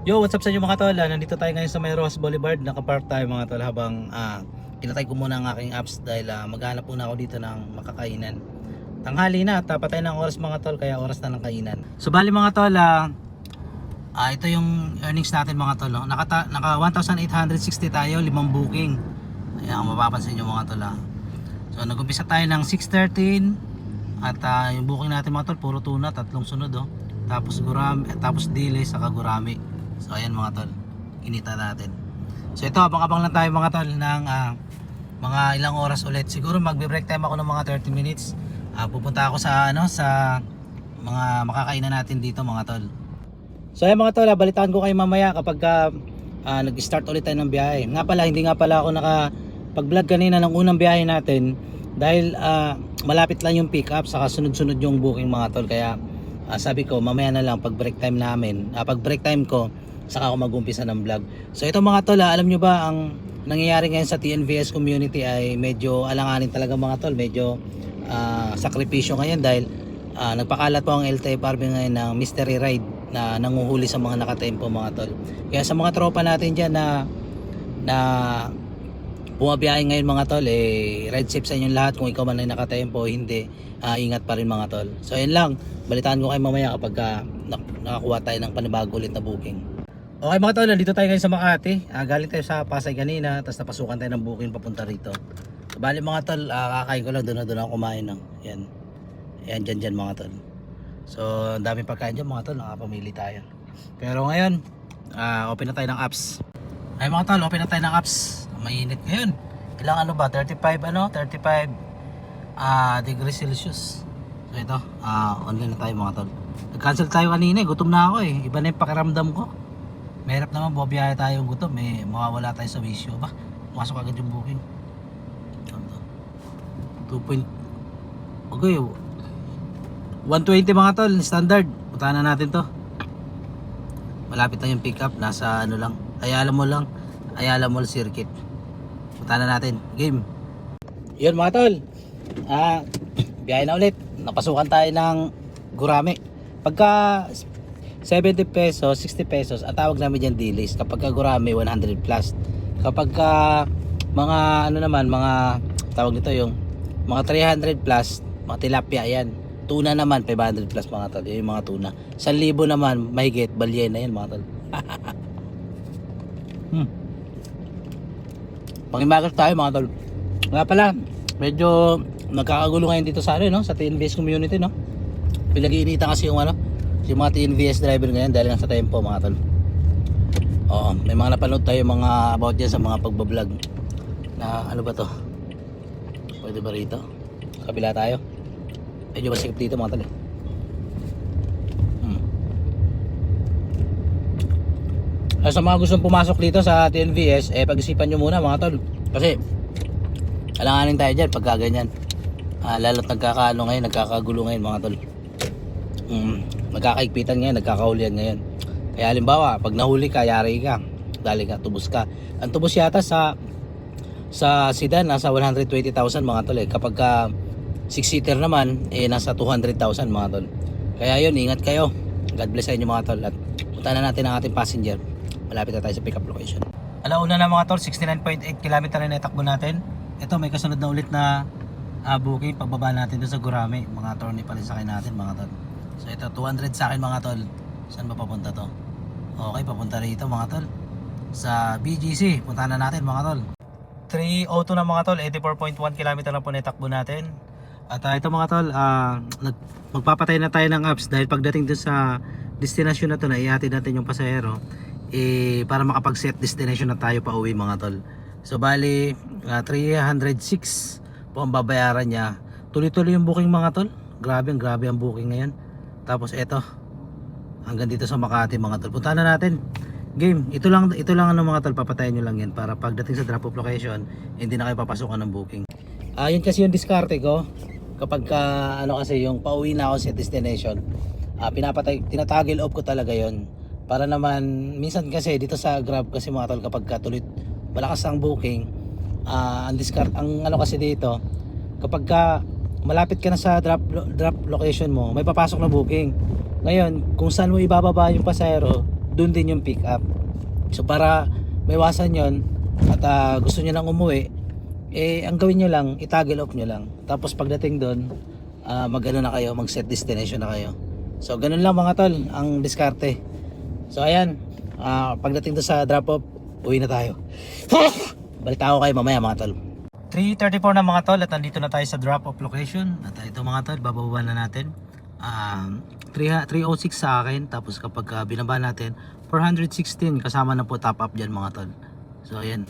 Yo, what's up sa inyo mga tol? Nandito tayo ngayon sa may Ross Boulevard. Nakapark tayo mga tol habang kinatay ko muna ang aking apps dahil maghanap muna ako dito ng makakainan. Tanghali na at patay na ang oras mga tol, kaya oras na ng kainan. So bali mga tol, ito yung earnings natin mga tol. No? Naka 1,860 tayo, 5 booking. Ayan, mapapansin nyo mga tol. So nag-umpisa tayo ng 6:13 at yung booking natin mga tol, puro tuna, 3 sunod oh. Tapos gurami, tapos dili saka gurami. So ayan mga tol, kinita natin. So ito, abang-abang lang tayo mga tol ng mga ilang oras ulit. Siguro magbe-break time ako ng mga 30 minutes. Pupunta ako sa sa mga makakainan natin dito mga tol. So ayan mga tol, balitaan ko kayo mamaya kapag nag-start ulit tayo ng biyahe. Nga pala, hindi nga pala ako nakapag-vlog kanina ng unang biyahe natin dahil malapit lang yung pick up saka sunod-sunod yung booking mga tol. Kaya sabi ko mamaya na lang pag break time namin, pag break time ko saka ako mag-umpisa ng vlog. So ito mga tol, alam nyo ba ang nangyayari ngayon sa TNVS community ay medyo alanganin talaga mga tol. Medyo sakripisyo ngayon dahil nagpakalat po ang LTFRB ngayon ng mystery ride na nanguhuli sa mga nakatempo mga tol. Kaya sa mga tropa natin dyan na bumabiyahe ngayon mga tol, ride safe sa inyong lahat. Kung ikaw man ay nakatempo hindi, ingat pa rin mga tol. So yun lang, balitaan ko kayo mamaya kapag nakakuha tayo ng panibago ulit na booking. Okay mga tol, dito tayo ngayon sa Makati. Galing tayo sa Pasay kanina, tapos napasukan tayo ng booking papunta rito. So, bali mga tol, kakain ko lang, doon ako kumain ng yan dyan mga tol. So ang daming pagkain dyan mga tol, nakapamili tayo. Pero ngayon open na tayo ng apps. Ay mga tol, open na tayo ng apps. Mainit ngayon. Ilang 35 degrees Celsius. So ito, online na tayo mga tol. Nag-cancel tayo kanina, gutom na ako iba na yung pakiramdam ko. Mahirap naman, bumabiyahe tayo gutom, mawawala tayo sa wisyo ba? Masok agad yung booking. 2 okay, 120 mga tol, standard. Puntahan na natin to. Malapit na yung pick up, nasa lang, Ayala Mall Circuit. Puntahan na natin, game. Yun mga tol, biyahe na ulit. Napasukan tayo ng Gurami. Pagka 70 pesos, 60 pesos, at tawag namin dyan dilis. Kapag ka Gurami, 100 plus. Kapag ka mga mga tawag nito yung mga 300 plus, mga tilapia yan. Tuna naman 500 plus mga tol, yung mga tuna. 1,000 naman mahigit, balyena yan mga tol. Pangimagas tayo mga tol. Nga pala, medyo nagkakagulo ngayon dito sa sa TNVS community no. Pinag-iinitan kasi yung mga TNVS driver ngayon dahil lang sa tempo mga tol. Oo, may mga napanood tayo mga about dyan sa mga pagbablog na ba to? Pwede ba rito? Kabila tayo. Medyo masikip dito mga tol Sa mga gustong pumasok dito sa TNVS, pag-isipan nyo muna mga tol. Kasi alanganin tayo dyan pagka ganyan. Lalo't nagkakagulo ngayon mga tol. Nagkakaigpitan ngayon, nagkakahulihan ngayon. Kaya halimbawa, pag nahuli ka, yari ka, dali ka, tubos ka. Ang tubos yata sa sedan nasa 120,000 mga tol Kapag ka 6-seater naman, nasa 200,000 mga tol. Kaya yun, ingat kayo. God bless sa inyo mga tol. At punta na natin ang ating passenger. Malapit na tayo sa pick up location. Alauna na mga tol, 69.8 km na itakbo natin. Ito, may kasunod na ulit na booking. Pagbaba natin doon sa Gurami. Mga attorney pa rin sa akin natin mga tol. So ito, 200 sa akin mga tol. Saan ba papunta to? Okay, papunta rito mga tol. Sa BGC, punta na natin mga tol. 302 na mga tol, 84.1 km lang po na itakbo natin. At ito mga tol, magpapatay na tayo ng apps dahil pagdating doon sa destination na to na ihatid natin yung pasahero, para makapag-set destination na tayo pa uwi mga tol. So bali 306 po ang babayaran niya. Tuloy-tuloy yung booking mga tol. Grabe ang booking ngayon. Tapos eto, hanggang dito sa Makati mga tol. Punta na natin. Game, ito lang mga tol, papatayin nyo lang yan para pagdating sa drop off location, hindi na kayo papasukan ng booking. Yun kasi yung diskarte ko. Kapag kasi yung pauwi na ako sa destination, tinatagil off ko talaga yon. Para naman, minsan kasi dito sa Grab kasi mga tol, kapag tuloy malakas ang booking, ang kasi dito, kapag malapit ka na sa drop location mo, may papasok na booking. Ngayon, kung saan mo ibababa yung pasahero, doon din yung pick up. So para maiwasan yon at gusto nyo lang umuwi, ang gawin nyo lang, i-toggle off nyo lang. Tapos pagdating doon, mag-ano na kayo, mag-set destination na kayo. So ganun lang mga tol, ang diskarte. So ayan, pagdating doon sa drop off, uwi na tayo. Balita ko kayo mamaya mga tol. 3:34 na mga tol at nandito na tayo sa drop off location. At ito mga tol, bababa na natin. 306 sa akin, tapos kapag binaba natin 416 kasama na po top up dyan mga tol. So ayan,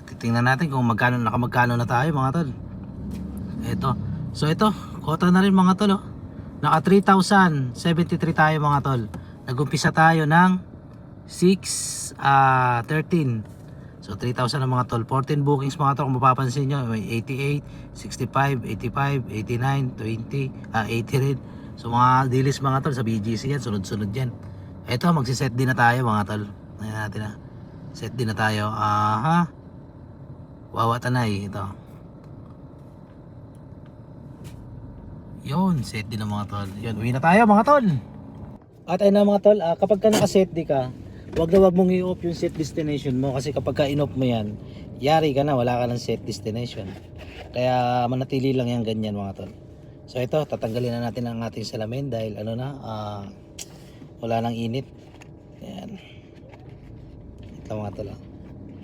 titingnan natin kung magkano na tayo mga tol. Ito, kota na rin mga tol, oh. Naka 3,073 tayo mga tol. Nagumpisa tayo ng 6:13. So 3,000 na mga tol. 14 bookings mga tol, kung mapapansin nyo, may 88, 65, 85, 89, 20, 80 rin. So mga dilis mga tol sa BGC yan, sunod-sunod yan. Ito, magsiset din na tayo mga tol. Ayan natin na. Set din na tayo. Wawa Tanay, ito. Yun, set din na mga tol. Yun, uwi na tayo mga tol. At ayun na mga tol, kapag ka nakaset di ka, wag na wag mong i-off yung set destination mo. Kasi kapag ka in-off mo yan, yari ka na, wala ka ng set destination. Kaya manatili lang yan ganyan mga tol. So ito, tatanggalin na natin ang ating salamin dahil wala nang init. Ayan. Ito mga tol.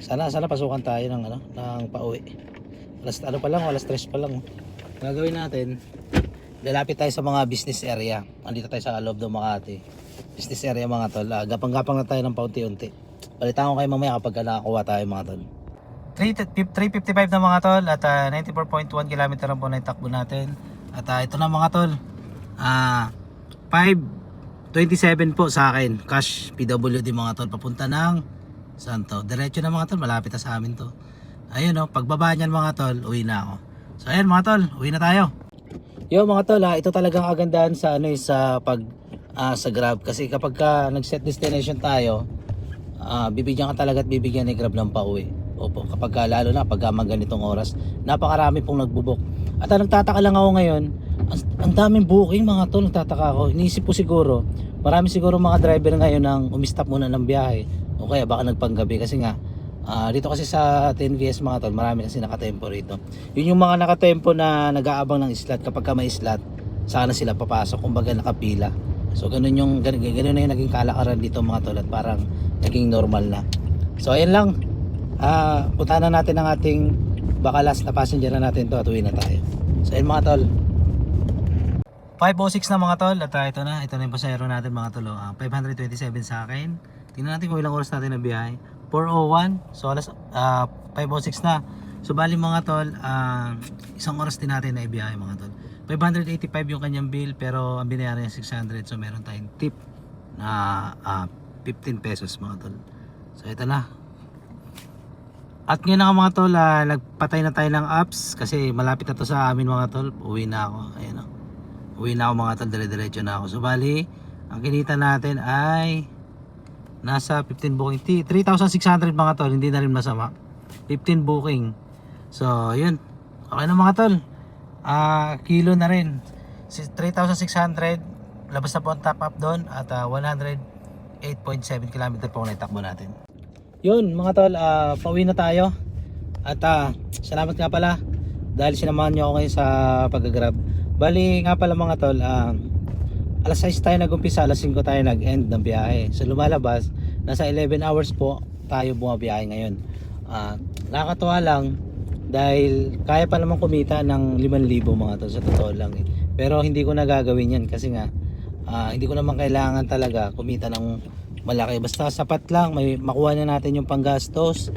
Sana pasukan tayo ng pauwi. Alas 3 pa lang. Gagawin natin, lalapit tayo sa mga business area. Andito tayo sa loob ng Makati. Business area mga tol. Gapang-gapang na tayo ng paunti-unti. Balitaan ko kayo mamaya kapag nakakuha tayo mga tol. 3:55 na mga tol at 94.1 km lang po na itakbo natin. At ito na mga tol, 5:27 po sa akin, cash PWD mga tol, papunta ng Santo. Diretso na mga tol, malapit na sa amin to. Ayun o, pagbaba niyan mga tol, uwi na ako. So ayun mga tol, uwi na tayo. Yo mga tol, ito talagang kagandahan sa sa Grab, kasi kapag nag-set destination tayo, bibigyan ka talaga at bibigyan ni Grab ng pauwi. Opo, kapag lalo na pag ganitong oras, napakarami pong nagbubok. At nagtataka lang ako ngayon, ang daming booking mga tol, nagtataka ako. Iniisip ko siguro, marami siguro mga driver ngayon ang umistop muna ng biyahe, o kaya baka nagpanggabi, kasi nga dito kasi sa 10VS mga tol, marami kasi nakatempo rito. Yun yung mga nakatempo na nag-aabang ng slot. Kapag ka may slot, sana sila papasok, kumbaga nakapila. So ganun na yung naging kalakaran dito mga tol, at parang naging normal na. So ayan lang, puntahan na natin ang ating baka last na passenger na natin to at uwi na tayo. So ayun mga tol, 5:06 na mga tol at ito na yung pasahero natin mga tol. 527 sa akin. Tingnan natin kung ilang oras natin na biyahe. 4:01. So alas 5:06 na. So bali mga tol, isang oras din natin na ibiyahe mga tol. 585 yung kanyang bill, pero ang binayaran niya 600. So meron tayong tip na 15 pesos mga tol. So ito na. At ngayon na mga tol, nagpatay na tayo ng apps kasi malapit na to sa amin mga tol. Uwi na ako. Ayan o. Uwi na ako mga tol, dire-diretso na ako. So bali, ang kinita natin ay nasa 15 booking. 3,600 mga tol, hindi na rin masama. 15 booking. So yun, okay na mga tol. Kilo na rin. 3,600, labas na po ang top up doon. At 108.7 km po na itakbo natin. Yun mga tol, pauwi na tayo. At salamat nga pala dahil sinamahan nyo ako ngayon sa pag-grab. Bali nga pala mga tol, alas 6 tayo nag-umpisa, alas 5 tayo nag-end ng biyahe. So lumalabas, nasa 11 hours po tayo bumabiyahe ngayon. Nakakatuwa lang dahil kaya pa naman kumita ng 5,000 mga tol, sa totoo lang eh. Pero hindi ko na gagawin yan kasi nga hindi ko naman kailangan talaga kumita ng malaki. Basta sapat lang, may makuha na natin yung panggastos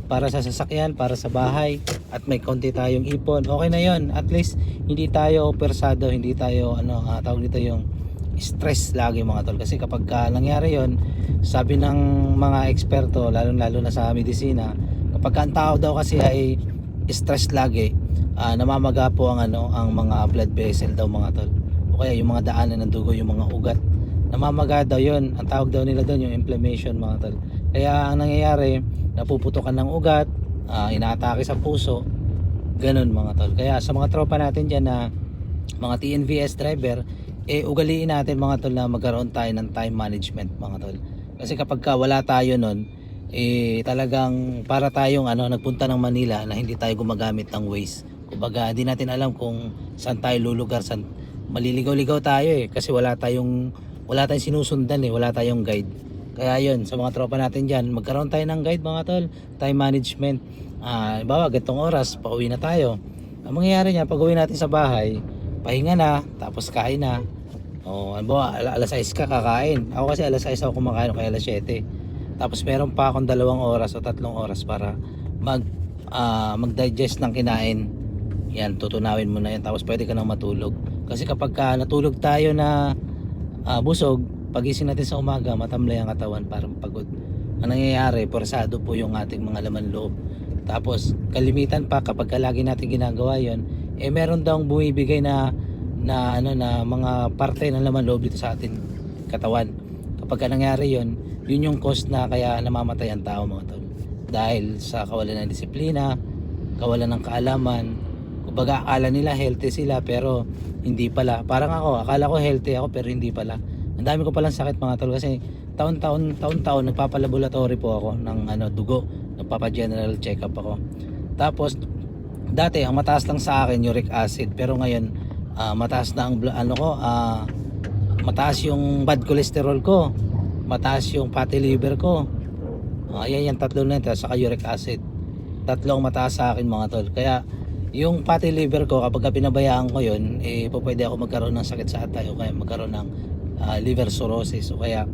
para sa sasakyan, para sa bahay, at may konti tayong ipon. Okay na yon. At least hindi tayo persado, hindi tayo tawag dito yung stress lagi mga tol. Kasi kapag nangyari yon, sabi ng mga eksperto, lalo na sa medisina, kapag ang tao daw kasi ay stress lagi, namamaga po ang mga blood vessel daw mga tol, o kaya yung mga daanan ng dugo, yung mga ugat, namamaga daw yun. Ang tawag daw nila doon yung inflammation mga tol. Kaya ang nangyayari, napuputukan ng ugat, inaatake sa puso, ganun mga tol. Kaya sa mga tropa natin dyan na mga TNVS driver, ugaliin natin mga tol na magkaroon tayo ng time management mga tol. Kasi kapag ka wala tayo nun, talagang para tayong nagpunta ng Manila na hindi tayo gumagamit ng Waze. Kumbaga hindi natin alam kung saan tayo lulugar, saan maliligaw-ligaw tayo kasi wala tayong sinusundan wala tayong guide. Kaya yun, sa mga tropa natin dyan, magkaroon tayo ng guide mga tol, time management. Bawa gantong oras pauwi na tayo. Ang mangyayari niya, pag uwi natin sa bahay, pahinga na, tapos kain na. Halimbawa, alas 6 ka kakain. Ako kasi alas 6 ako kumakain, kaya alas 7. Tapos meron pa akong 2 oras o 3 oras para mag-digest ng kinain. Yan, tutunawin mo na yan. Tapos pwede ka nang matulog. Kasi kapag natulog tayo na busog, pagising natin sa umaga, matamlay ang katawan, parang pagod. Ang nangyayari, porsado po yung ating mga laman loob. Tapos kalimitan pa kapag lagi natin ginagawa yon, meron daw bumibigay na mga parte ng laman loob dito sa ating katawan. Kapag nangyari yon, yun yung cause na kaya namamatay ang tao mga tol. Dahil sa kawalan ng disiplina, kawalan ng kaalaman. Kumbaga akala nila healthy sila pero hindi pala. Parang ako, akala ko healthy ako pero hindi pala. Ang dami ko palang sakit mga tol kasi taon-taon nagpapalaboratory po ako ng dugo, nagpapa-general check-up ako. Tapos dati ang mataas lang sa akin uric acid, pero ngayon mataas na ang mataas yung bad cholesterol ko, mataas yung fatty liver ko. Ayan yung tatlo na ito, saka uric acid. Tatlong mataas sa akin mga tol. Kaya yung fatty liver ko, kapag pinabayaan ko yun, pwede ako magkaroon ng sakit sa atay o kaya magkaroon ng liver cirrhosis o kaya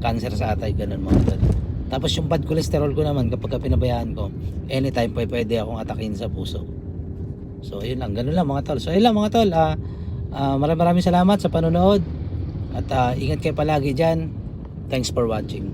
cancer sa atay, ganun mga tol. Tapos yung bad cholesterol ko naman, kapag pinabayaan ko, anytime pwede akong atakin sa puso. So yun lang, ganun lang mga tol. So yun lang mga tol, maraming salamat sa panonood at ingat kayo palagi dyan. Thanks for watching.